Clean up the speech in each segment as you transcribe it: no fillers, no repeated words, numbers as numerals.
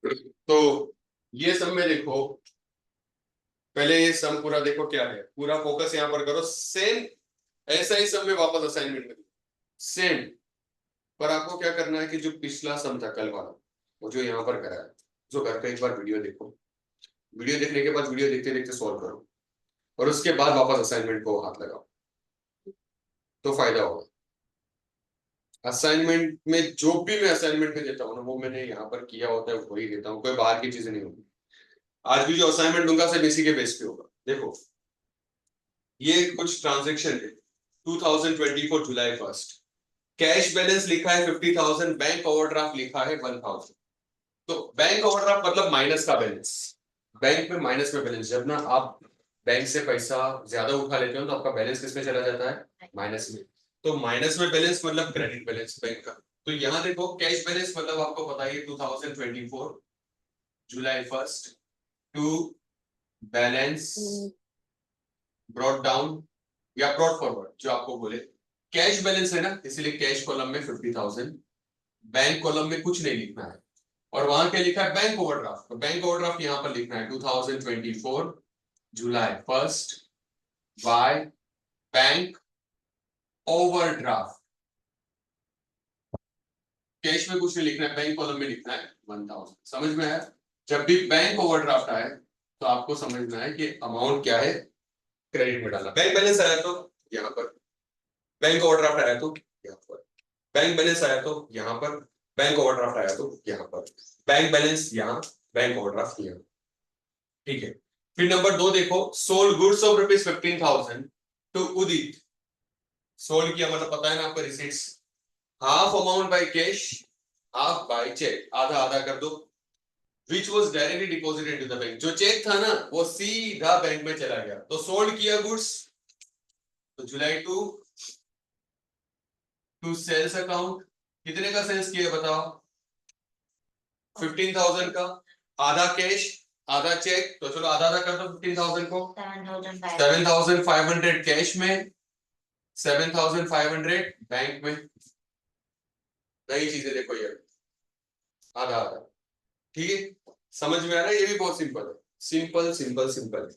तो ये सब में देखो, पहले ये सम पूरा देखो क्या है, पूरा फोकस यहाँ पर करो। सेम ऐसा ही सम में वापस असाइनमेंट में सेम, पर आपको क्या करना है कि जो पिछला सम था कल वाला, वो जो यहाँ पर करा है, जो घर पे एक बार वीडियो देखो, वीडियो देखने के बाद वीडियो देखते देखते सॉल्व करो, और उसके बाद वापस असाइनमेंट को हाथ लगाओ, तो फायदा होगा। असाइनमेंट में जो भी मैं असाइनमेंट में देता हूँ ना, वो मैंने यहाँ पर किया होता है, वही देता हूँ, कोई बाहर की चीजें नहीं होगी। आज भी जो असाइनमेंट दूंगा सिर्फ इसी के बेस पे होगा। देखो ये कुछ ट्रांजेक्शन है, 2024 जुलाई 1, कैश बैलेंस लिखा है 50,000, बैंक ओवरड्राफ्ट लिखा है 1,000। तो बैंक ओवरड्राफ्ट मतलब माइनस का बैलेंस, बैंक में माइनस में बैलेंस। जब ना आप बैंक से पैसा ज्यादा उठा लेते हो तो आपका बैलेंस किस में चला जाता है, माइनस में। तो माइनस में बैलेंस मतलब क्रेडिट बैलेंस बैंक का। तो यहां देखो कैश बैलेंस मतलब आपको पता है 2024 जुलाई 1 टू बैलेंस ब्रॉट डाउन या ब्रॉट फॉरवर्ड, जो आपको बोले। कैश बैलेंस है ना, इसलिए कैश कॉलम में 50,000, बैंक कॉलम में कुछ नहीं लिखना है। और वहां क्या लिखा है, बैंक ओवरड्राफ्ट। तो बैंक ओवरड्राफ्ट यहां पर लिखना है 2024 जुलाई 1 बाय बैंक ओवरड्राफ्ट। कैश में कुछ नहीं लिखना है, बैंक कॉलम में लिखना है 1,000। समझ में आया? जब भी बैंक ओवरड्राफ्ट आए तो आपको समझना है कि अमाउंट क्या है, क्रेडिट में डालना। बैंक बैलेंस आया तो यहाँ पर, बैंक ओवरड्राफ्ट आया तो यहाँ पर, बैंक बैलेंस आया तो यहाँ पर, बैंक ओवरड्राफ्ट आया तो यहाँ पर, बैंक बैलेंस यहाँ, बैंक ओवरड्राफ्ट यहाँ। ठीक है। फिर नंबर 2 देखो, sold goods of rupees 15,000 to Udit. Sold किया मतलब पता है ना आपको, receipts. Half amount by cash, half by cheque, आधा आधा कर दो। Which was directly deposited to the bank, जो चेक था ना वो सीधा बैंक में चला गया। तो सोल्ड किया गुड्स, तो जुलाई टू सेल्स अकाउंट। कितने का सेल्स किया बताओ, 15,000 का। आधा कैश आधा चेक, तो चलो आधा आधा कर दो 15,000 को। 7,500 कैश में, 7,500 बैंक में। नई चीजें देखो ये, आधा आधा। ठीक है, समझ में आ रहा है? ये भी बहुत सिंपल है, simple simple simple.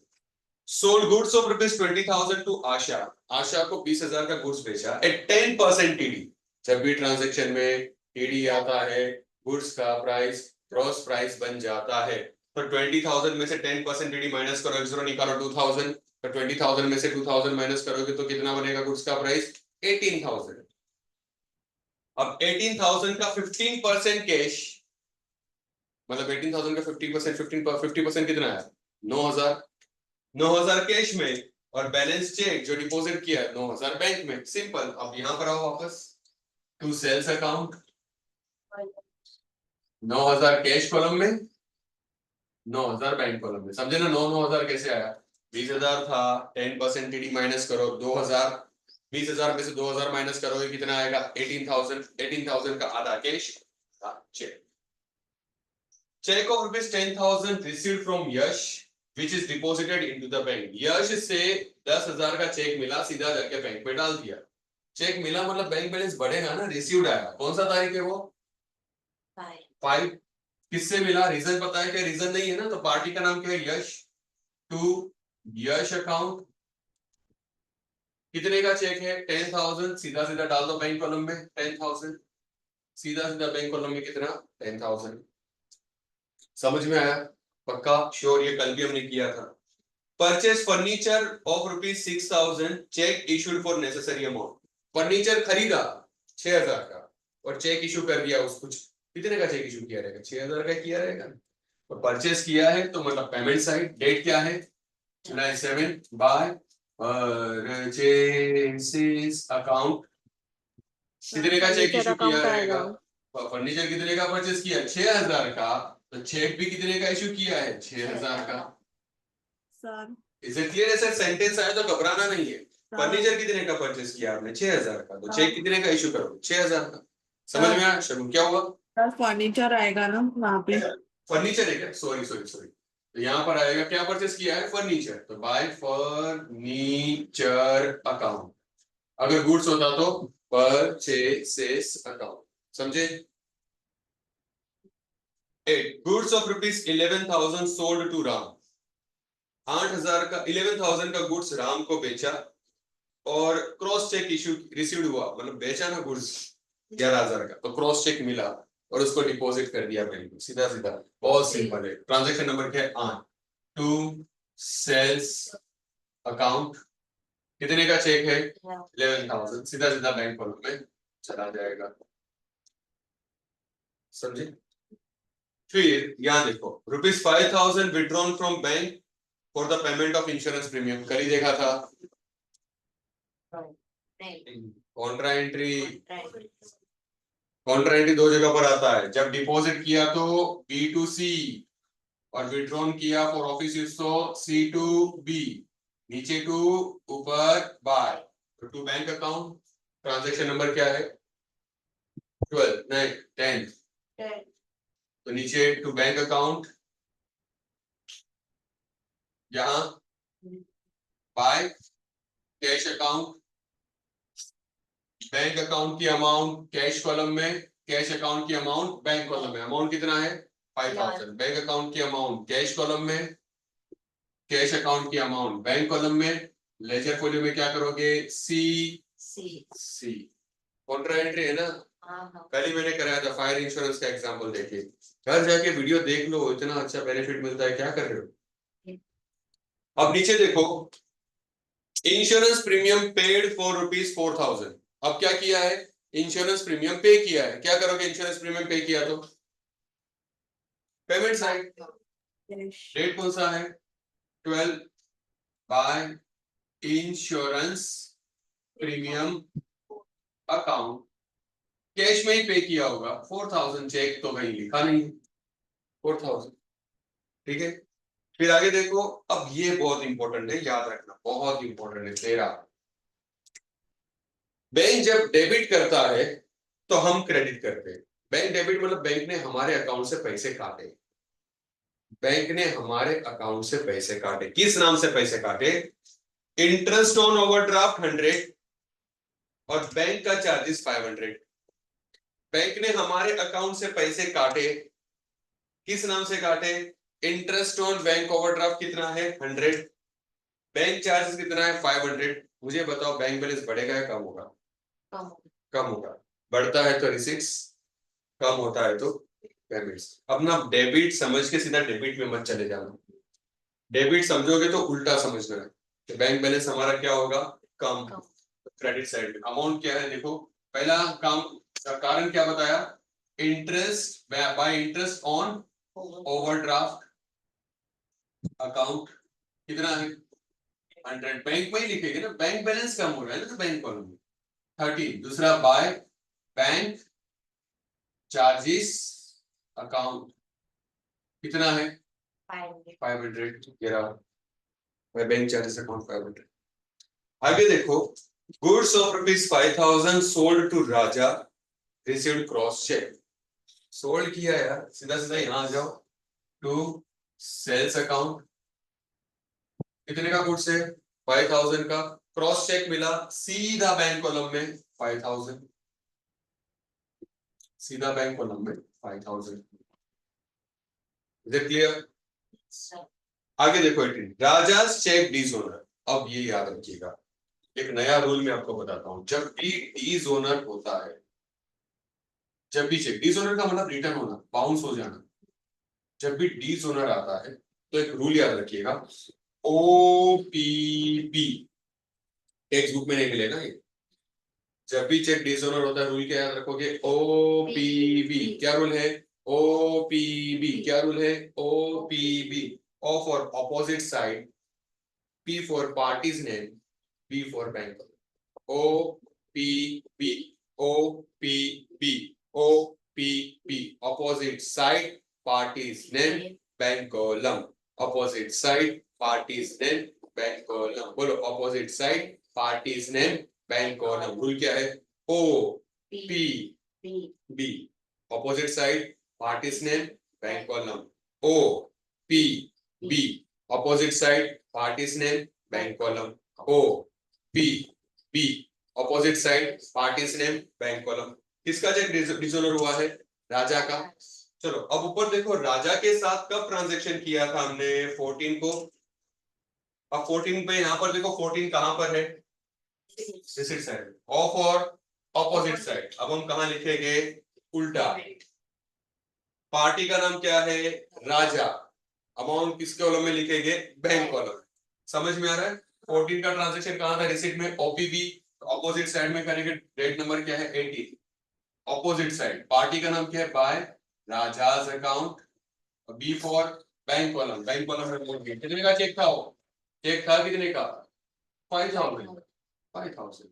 Sold goods of rupees 20,000 to Asha. Asha को 20,000 का गुड्स बेचा एट 10% टीडी। जब भी ट्रांजेक्शन में टीडी आता है, गुड्स का प्राइस ग्रॉस प्राइस बन जाता है। तो 20,000 में से 10% टीडी माइनस करो, एक्स निकालो 2,000। तो 20,000 में से 2,000 माइनस करोगे तो कितना बनेगा गुड्स का प्राइस, 18,000। अब 18,000 का 15% कैश, मतलब 18,000 का 50%, 50% कितना है, 9,000। 9,000 कैश में, और बैलेंस चेक जो डिपॉजिट किया है 9,000 बैंक में। सिंपल। अब यहां पर आओ वापस, to sales account, 9,000 cash column में, 9,000 बैंक कॉलम में। समझे ना, 9,000 कैसे आया, 20,000 था, 10% टीडी माइनस करो 2,000, 20,000 में से 2,000 माइनस करोगे कितना आएगा, 18,000। 18,000 का आधा कैश था cheque. Cheque of rupees 10,000 received from Yash which is deposited into the bank. Yash से 10,000 का चेक मिला, सीधा जाके बैंक में डाल दिया। चेक मिला मतलब बैंक बैलेंस बढ़ेगा ना, रिसीव्ड आया। कौन सा तारीख है वो, 5। किससे मिला, रीजन पता है क्या, रीजन नहीं है ना, तो पार्टी का नाम क्या है, यश। To Yash account. कितने का चेक है, 10,000, सीधा सीधा डाल दो बैंक कॉलम में 10,000, सीधा सीधा बैंक कॉलम में कितना, 10,000। समझ में आया? पक्का श्योर? ये कल भी हमने किया था। Purchase furniture of rupees 6,000, check issued for necessary amount. Furniture खरीदा 6,000 का और चेक इशू कर दिया उस कुछ, कितने का चेक इशू किया रहेगा, 6,000 का किया रहेगा। और परचेज किया है तो मतलब पेमेंट साइड, डेट क्या है, जुलाई 7 बाय परचेसेस अकाउंट। कितने का चेक इशू किया रहेगा, फर्नीचर कितने का परचेज किया, 6,000 का। तो चेक भी कितने का इशू किया है, 6,000 का। सर इसे क्लियर है सर? सेंटेंस आया तो घबराना नहीं है। फर्नीचर कितने का परचेस किया आपने, 6,000 का। तो चेक कितने का इशू करोगे, 6,000 का। समझ में आया? शुरू क्या हुआ, सर फर्नीचर आएगा ना वहाँ पे। फर्नीचर है क्या, सॉरी सॉरी सॉरी। तो यहाँ पर आएगा क्या परचेस किया है, फर्नीचर। तो बाय फर्नीचर अकाउंट। अगर गुड्स होता तो परचेसेस अकाउंट। समझे? 8 goods of rupees 11,000 sold to Ram. 8,000 का 11,000 का गुड्स राम को बेचा और क्रॉस चेक इशू रिसीव्ड हुआ, मतलब बेचा ना गुड्स 11,000 का, तो क्रॉस चेक मिला और उसको डिपॉजिट कर दिया बैंक में। सीधा सीधा, बहुत सिंपल है। ट्रांजैक्शन नंबर क्या है? 8 टू सेल्स अकाउंट। कितने का चेक है? 11,000। सीधा सीधा बैंक अकाउंट में चला जाएगा। समझे? फिर यहां देखो, rupees 5,000 withdrawn from bank for the payment of insurance premium. कल ही देखा था। कॉन्ट्रा एंट्री, कॉन्ट्रा एंट्री दो जगह पर आता है। जब डिपॉजिट किया तो B2C और विड्रॉन किया फॉर ऑफिस यूज तो C2B। नीचे टू, ऊपर बाय, तो to bank account. Transaction number क्या है? 12 नहीं 10। तो नीचे टू बैंक अकाउंट, यहां by cash account. Bank account की अमाउंट कैश कॉलम में, कैश अकाउंट की अमाउंट बैंक कॉलम में। अमाउंट कितना है? 5,000। बैंक अकाउंट की अमाउंट कैश कॉलम में, कैश अकाउंट की अमाउंट बैंक कॉलम में। लेजर फोलियो में क्या करोगे? सी। कॉन्ट्रा एंट्री है ना? कल ही मैंने कराया था फायर इंश्योरेंस का एग्जांपल। देखिए, घर जाके वीडियो देख लो, इतना अच्छा बेनिफिट मिलता है। क्या कर रहे हो? अब नीचे देखो, insurance premium paid for rupees 4,000। अब क्या किया है? इंश्योरेंस प्रीमियम पे किया है। क्या करोगे? इंश्योरेंस प्रीमियम पे किया तो पेमेंट साइड, डेट कौन सा है? 12 by insurance premium account. Cash में ही पे किया होगा 4,000। चेक तो कहीं लिखा नहीं है 4,000। ठीक है, फिर आगे देखो। अब ये बहुत इंपॉर्टेंट है, याद रखना, बहुत इंपॉर्टेंट है। 13, बैंक जब डेबिट करता है तो हम क्रेडिट करते हैं। बैंक डेबिट मतलब बैंक ने हमारे अकाउंट से पैसे काटे। बैंक ने हमारे अकाउंट से पैसे काटे। किस नाम से पैसे काटे? इंटरेस्ट ऑन ओवरड्राफ्ट 100 और बैंक का चार्जेस 500। बैंक ने हमारे अकाउंट से पैसे काटे, किस नाम से काटे? इंटरेस्ट ऑन बैंक ओवरड्राफ्ट कितना है? 100। बैंक चार्जेस कितना है? 500। मुझे बताओ, बैंक बैलेंस बढ़ेगा या कम होगा? कम होगा। बढ़ता है तो रिसीट्स, कम होता है तो पेमेंट्स। अपना डेबिट समझ के सीधा डेबिट में मत चले जाना। डेबिट समझोगे तो उल्टा समझना है कि बैंक बैलेंस हमारा क्या होगा? कम। क्रेडिट साइड अमाउंट क्या है? देखो, पहला काम, कारण क्या बताया? Interest by interest on overdraft account कितना है? 100। बैंक में ही लिखेंगे ना, बैंक बैलेंस कम हो रहा है ना, तो बैंक कॉलम में 13। दूसरा बाय बैंक चार्जेस अकाउंट कितना है? 500। Bank charges account 500। आगे देखो, goods of rupees 5,000 sold to Raja, received cross cheque. Sold किया यार, सीधा सीधा यहां आ जाओ टू सेल्स अकाउंट। कितने का गुड्स है? 5,000 का। क्रॉस चेक मिला, सीधा बैंक कॉलम में 5,000। सीधा बैंक कॉलम में 5,000। Is it clear? आगे देखो, 18 राजास चेक डिसओनर। अब ये याद रखिएगा, एक नया रूल मैं आपको बताता हूं। जब भी डिसओनर होता है, जब भी चेक डिसओनर का मतलब रिटर्न होना, बाउंस हो जाना। जब भी डिसओनर आता है तो एक रूल याद रखिएगा, OPP। टेक्स्ट बुक में नहीं मिलेगा ये। जब भी चेक डिसओनर होता है, रूल क्या याद रखोगे? OPB। क्या रूल है? OPB। क्या रूल है? OPB। O for opposite side, P for party's name, B for bank. OPB, OPB, OPB। Opposite side, party's name, bank column. Opposite side, party's name, bank column. बोलो, opposite side, party's name, bank column. Rule क्या है? OPB। Opposite side, party's name, bank column. OPB। Opposite side, party's name, bank column. OPB। Opposite side, party's name, bank column. किसका cheque dishonour हुआ है? राजा का। चलो अब ऊपर देखो, राजा के साथ कब ट्रांजेक्शन किया था हमने 14 को। अब 14 पे यहां पर देखो 14 कहां पर है, रिसिट साइड ऑफ और ऑपोजिट साइड। अब हम कहां लिखेंगे, उल्टा। पार्टी का नाम क्या है, राजा। अमाउंट किस कॉलम में लिखेंगे, बैंक कॉलम। समझ में आ रहा है। 14 का ट्रांजेक्शन कहां था, रिसिट में, ओपीबी। ऑपोजिट साइड में करेंगे, डेट नंबर क्या है 18। ऑपोजिट साइड पार्टी का नाम क्या है, by Raja's account. B for bank column, bank column में कितने का चेक था, वो चेक था कितने का, 5000। 5000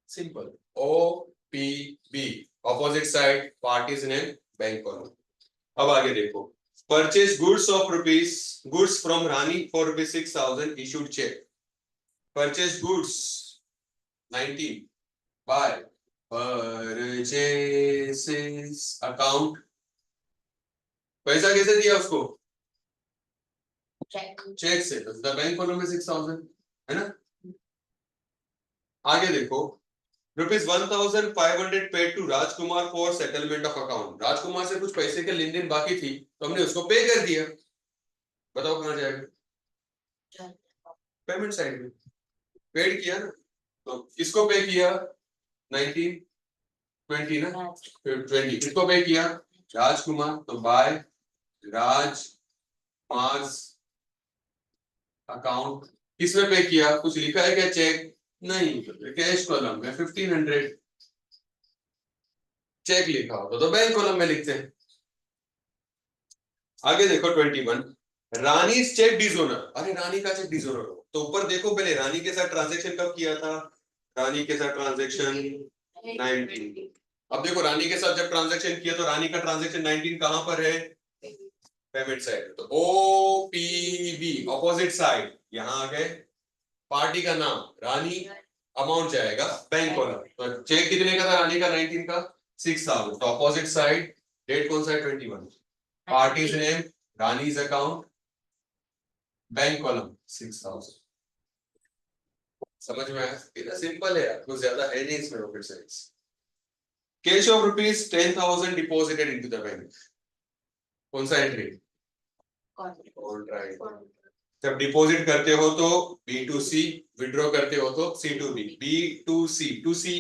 simple. O P B, opposite side party's name, bank column. अब आगे देखो, purchase goods of rupees, goods from Rani for rupees 6000 issued cheque. Purchase goods 19 by purchases account. पैसा कैसे दिया उसको, चेक से, तो द बैंक कॉलम में 6000 है ना। आगे देखो, rupees 1500 paid to Rajkumar for settlement of account. Rajkumar से कुछ पैसे के लेन देन बाकी थी, तो हमने उसको पे कर दिया। बताओ कहां जाएगा, पेमेंट साइड में। पेड किया ना, तो किसको पे किया, 19 20 ना, 20 किसको पे किया, राजकुमार। तो बाय राज मार्स अकाउंट। किसमें पे किया, कुछ लिखा है क्या, चेक नहीं, कैश कॉलम में 1500 चेक लिखा हो तो बैंक कॉलम में लिखते हैं। आगे देखो 21, रानी चेक डिसोनर। अरे रानी का चेक डिसोनर हो तो ऊपर देखो, पहले रानी के साथ ट्रांजैक्शन कब किया था, रानी के साथ ट्रांजैक्शन 19। अब देखो रानी के साथ जब ट्रांजैक्शन किया तो रानी का ट्रांजैक्शन 19 कहां पर है, पेमेंट साइड। तो O P B, opposite side, यहां आ गए। पार्टी का नाम रानी, अमाउंट जाएगा बैंक कॉलम। तो चेक कितने का था रानी का, 19 का, 6000। तो ऑपोजिट साइड, डेट कौन सा है, 21। Parties name Rani's account, bank column 6000। समझ में आया, इतना सिंपल है यार, कुछ ज्यादा है नहीं इसमें rocket science. Cash of rupees 10,000 deposited into the bank. कौन सा एंट्री, कॉन्ट्रैक्ट। जब डिपॉजिट करते हो तो बी टू सी, विड्रॉ करते हो तो C to B. B to C, to C,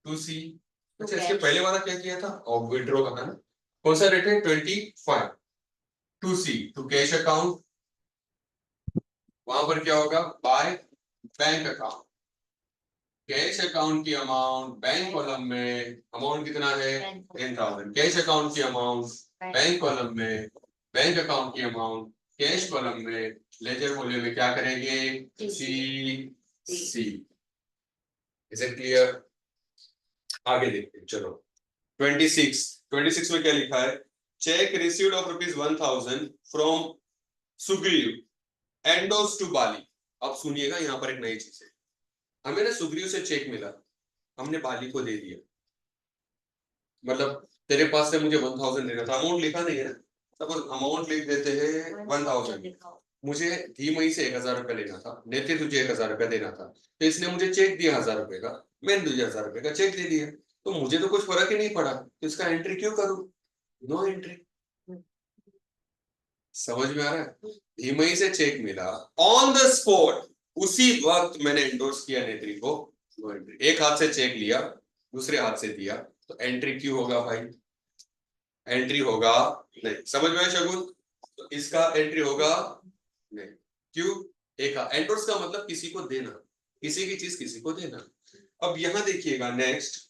to C. अच्छा इसके पहले वाला क्या किया था, और विड्रॉ का था ना, कौन सा रेट है 25। To C to cash account, वहां पर क्या होगा, by bank account. Cash account की अमाउंट बैंक कॉलम में, अमाउंट कितना है 10,000। कैश अकाउंट की अमाउंट बैंक कॉलम में, बैंक अकाउंट की अमाउंट कैश कॉलम में, लेजर वॉल्यूम में क्या करेंगे, C C. Is it clear. आगे देखते हैं, चलो 26। 26 में क्या लिखा है, cheque received of rupees 1000 from Sugriva endorsed to Bali. अब सुनिएगा, यहां पर एक नई चीज है, हमें ना सुग्रीव से चेक मिला, हमने बाली को दे दिया। मतलब तेरे पास से मुझे 1000 देना था, अमाउंट लिखा नहीं है ना, सपोज अमाउंट लिख देते हैं 1000। मुझे धीमई से 1000 रुपया लेना था, नेते तुझे 1000 रुपया देना था, तो इसने मुझे चेक दिया 1000 रुपए का, मैंने तुझे 1000 रुपए का चेक दे दिया, तो मुझे तो कुछ फर्क ही नहीं पड़ा, तो इसका एंट्री क्यों करूं, नो एंट्री। समझ में आ रहा है। धीमई से चेक मिला, ऑन द स्पॉट, उसी वक्त मैंने एंडोर्स किया नेत्री को, नो एंट्री। एक हाथ से चेक लिया, दूसरे हाथ से दिया, तो एंट्री क्यों होगा भाई, एंट्री होगा नहीं। समझ में आया शगुन, तो इसका एंट्री होगा नहीं। क्यों, एक एंडोर्स का मतलब किसी को देना, किसी की चीज किसी को देना। अब यहां देखिएगा नेक्स्ट,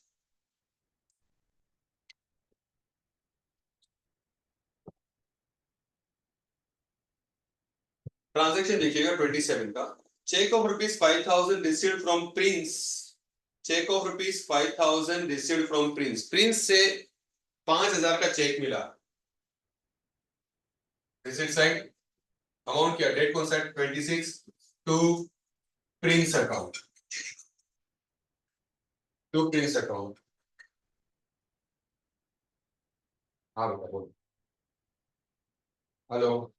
ट्रांजैक्शन देखिएगा 27 का। Cheque of rupees 5000 received from Prince. Cheque of rupees 5000 received from Prince, Prince से 5000 का चेक मिला। रिसीट साइड, अमाउंट क्या, डेट कौन सा, 26 to Prince account, to Prince account. हाँ बेटा बोल, हेलो,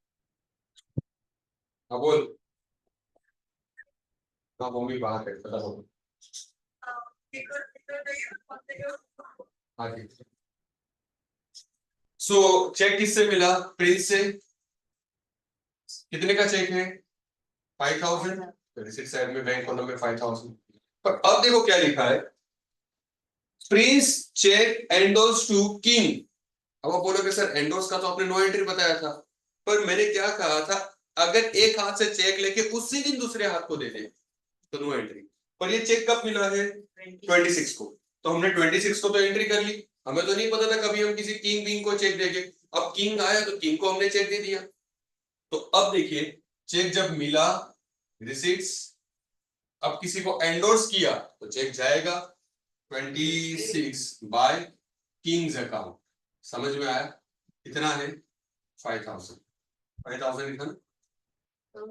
हाँ बोल। हाँ मम्मी बाहर है, पता हो। हाँ ठीक है। सो चेक किससे मिला? प्रिंस से। कितने का चेक है? 5000। रिसीट साइड में बैंक कॉलम में 5000। पर अब देखो क्या लिखा है, Prince cheque endorse to King. अब आप बोलोगे सर एंडोर्स का तो आपने नो एंट्री बताया था, पर मैंने क्या कहा था, अगर एक हाथ से चेक लेके उसी दिन दूसरे हाथ को दे दे तो नो एंट्री। पर ये चेक कब मिला है? 26 को। तो हमने 26 को तो एंट्री कर ली। हमें तो नहीं पता था कभी हम किसी किंग बिंग को चेक देंगे। अब किंग आया तो किंग को हमने चेक दे दिया। तो अब देखिए, चेक जब मिला, रिसीट्स, अब किसी को एंडोर्स किया तो चेक जाएगा 26 बाय किंग्स अकाउंट। समझ में आया? कितना है? 5000। 5000 लिखा ना?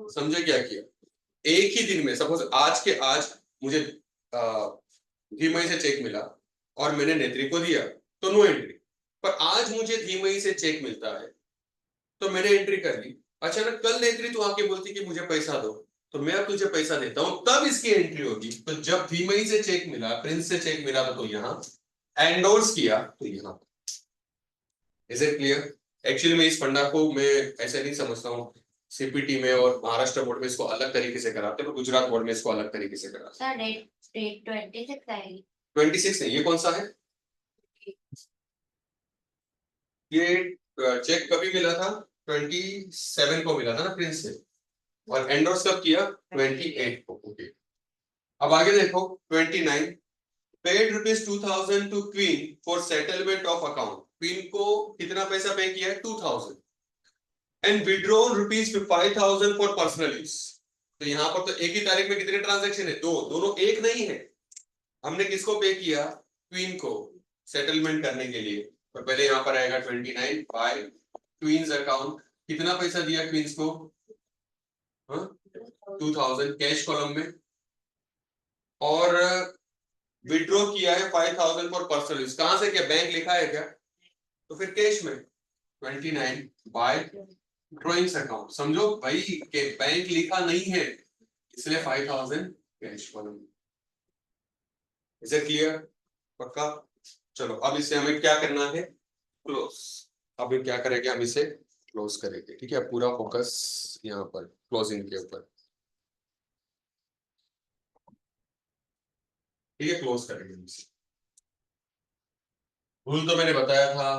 समझे क्या किया? एक ही दिन में, सपोज आज के आज मुझे धीमई से चेक मिला और मैंने नेत्री को दिया तो नो एंट्री। पर आज मुझे धीमई से चेक मिलता है तो मैंने एंट्री कर ली। अचानक कल नेत्री तो आके बोलती कि मुझे पैसा दो, तो मैं अब तुझे पैसा देता हूं, तब इसकी एंट्री होगी। तो जब धीमई से चेक मिला, प्रिंस से चेक मिला तो यहां, एंडोर्स किया तो यहां। Is it clear? एक्चुअली मैं इस फंडा को मैं ऐसे नहीं समझता हूँ, सीपीटी में और महाराष्ट्र बोर्ड में इसको अलग तरीके से कराते हैं, गुजरात बोर्ड में इसको अलग तरीके से कराते सर डेट 26 आएगी। 26 नहीं, ये कौन सा है? ये चेक कभी मिला था? 27 को मिला था ना प्रिंस से, और एंडोर्स कब किया? 28 को। ओके, अब आगे देखो 29, paid ₹2000 to Queen for settlement of account. Queen को कितना पैसा पे किया है? 2000। And withdrawn ₹5000 for personal use. तो यहां पर तो एक ही तारीख में कितने ट्रांजैक्शन है? दो, दोनों एक नहीं है। हमने किसको पे किया? क्वीन को, सेटलमेंट करने के लिए। तो पहले यहां पर आएगा 29 बाय क्वींस अकाउंट। कितना पैसा दिया क्वींस को? 2000 कैश कॉलम में, और विड्रॉ किया है 5000 फॉर पर्सनल यूज। कहां से? क्या बैंक लिखा है क्या? तो फिर कैश में 29 बाय ड्रॉइंग्स अकाउंट। समझो भाई के बैंक लिखा नहीं है, इसलिए 5000 cash column. Is it clear? पक्का? चलो अब इसे हमें क्या करना है? क्लोज। अब हम क्या करेंगे? हम इसे क्लोज करेंगे। ठीक है, पूरा फोकस यहाँ पर क्लोजिंग के ऊपर। ठीक है, क्लोज करेंगे हम इसे। रूल तो मैंने बताया था।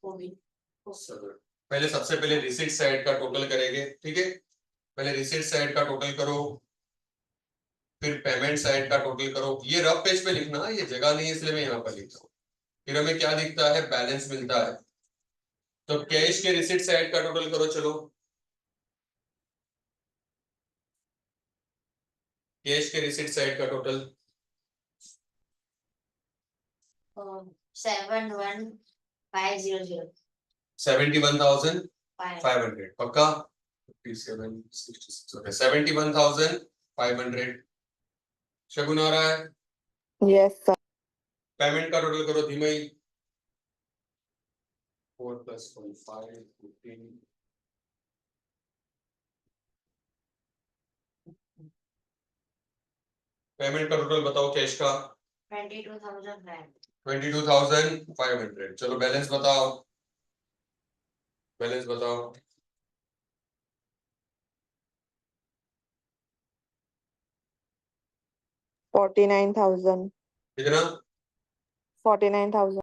पहले सबसे पहले रिसीट साइड का टोटल करेंगे। ठीक है, पहले रिसीट साइड का टोटल करो, फिर पेमेंट साइड का टोटल करो। ये रफ पेज पे लिखना, ये जगह नहीं है इसलिए मैं यहाँ पर लिखता हूँ। फिर हमें क्या दिखता है? बैलेंस मिलता है। तो कैश के रिसीट साइड का टोटल करो। चलो, कैश के रिसीट साइड का टोटल 71500 71,500। पक्का? 71,500 शगुन आ रहा है। Yes sir. पेमेंट का टोटल करो धीमई। 4 + 1 5 15। पेमेंट का टोटल बताओ कैश का? 22,500। चलो बैलेंस बताओ, बैलेंस बताओ। 49,000। कितना? 49,000।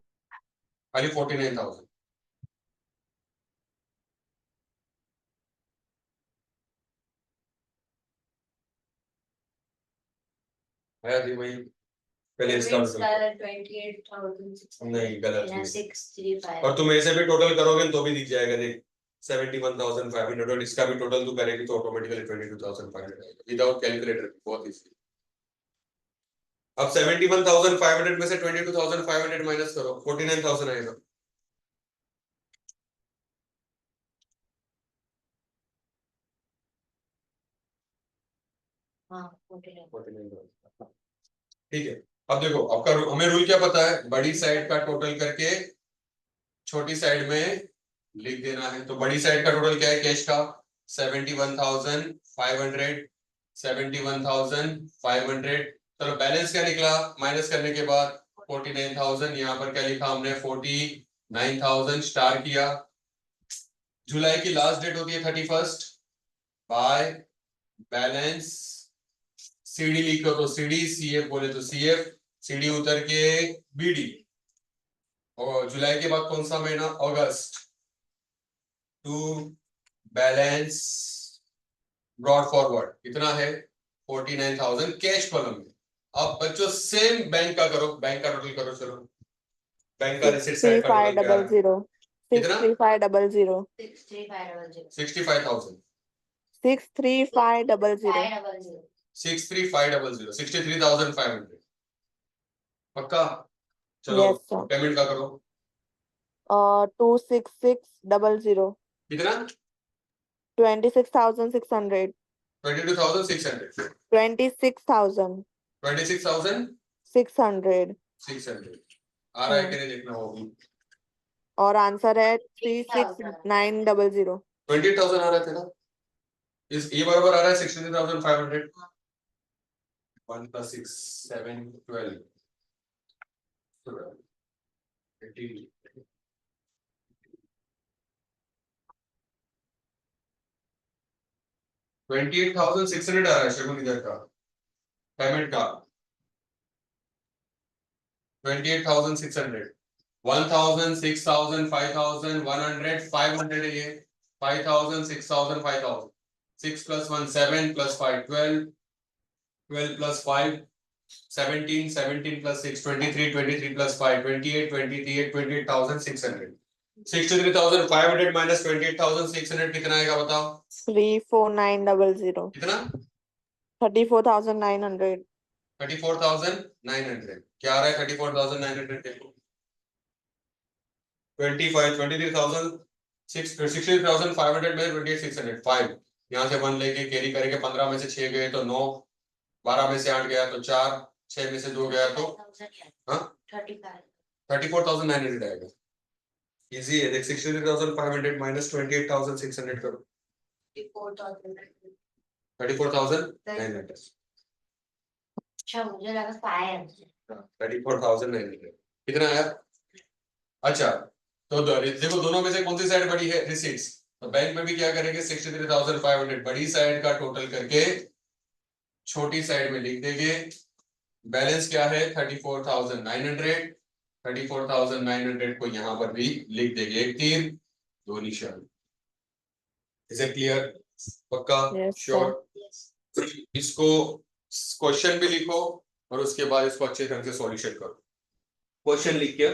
खाली 49,000। आया धीमई? पहले इसका टोटल 28,000 नहीं, गलत है। 635 और तुम ऐसे भी टोटल करोगे तो भी दिख जाएगा। देख 71,500, और इसका भी टोटल तू करेगी तो ऑटोमेटिकली 22,500 विदाउट कैलकुलेटर। बहुत इजी। अब 71,500 में से 22,500 माइनस करो, 49,000 आएगा। हाँ 49। ठीक है, अब देखो आपका हमें रूल क्या पता है? बड़ी साइड का टोटल करके छोटी साइड में लिख देना है। तो बड़ी साइड का टोटल क्या है कैश का? 71,500। 71,500। चलो बैलेंस क्या निकला? माइनस करने के बाद 49,000। यहाँ पर क्या लिखा हमने? 49 9,000 स्टार किया, जुलाई की लास्ट डेट होती है 31st, बाय बैलेंस सीडी लिखो तो सीडी, सीएफ बोले तो सीएफ, सीडी उतर के बीडी, और जुलाई के बाद कौन सा महीना, अगस्त, टू बैलेंस ब्रॉड फॉरवर्ड कितना है 49,000 कैश कॉलम में। अब बच्चों सेम बैंक का करो, बैंक का टोटल करो, चलो बैंक का रिसीट साइड का टोटल क्या है? 63500 कितना? 63500 6500 65,000 63500 63500 63,500 पक्का। चलो Yes, sir. पेमेंट का करो 26600 कितना 26,600 22,600 26,600 26,600 आ रहा है कि नहीं देखना होगी। और आंसर है 36900 28,000 आ रहा था ना, इस ये बराबर आ रहा है 63,500, 1 + 6 7 12 18 28,600 आ रहा है शगुन इधर का पेमेंट का 28,600 1,000 6,000 5,000 100 500 है ये 5,000 6,000 5,000 6 + 1 7 + 5 12 12 + 5 17 17 + 6 23 23 + 5 28 28 28,600 63,500 minus 28,600 कितना आएगा बताओ 34900 कितना 34,900 34,900 क्या आ रहा है 34,900 देखो 63,500 में 28,600 5 यहाँ से 1 लेके कैरी करके 15 में से 6 गए तो 9 12 में से 8 गया तो 4 6 में से 2 गया तो हाँ 34,900 आएगा इजी है देख 63,500 minus 28,600 करो 34,900 अच्छा मुझे लगा 34,900 कितना आया। अच्छा तो देखो दोनों में से कौन सी साइड बड़ी है रिसीट्स, तो बैंक में भी क्या करेंगे 63,500 बड़ी साइड का टोटल करके छोटी साइड में लिख देंगे, बैलेंस क्या है 34,900 34,900 को यहां पर भी लिख देंगे, एक तीर दो निशान। इज इट क्लियर, पक्का Yes, श्योर। इसको क्वेश्चन भी लिखो और उसके बाद इसको अच्छे ढंग से सॉल्यूशन करो। क्वेश्चन लिख के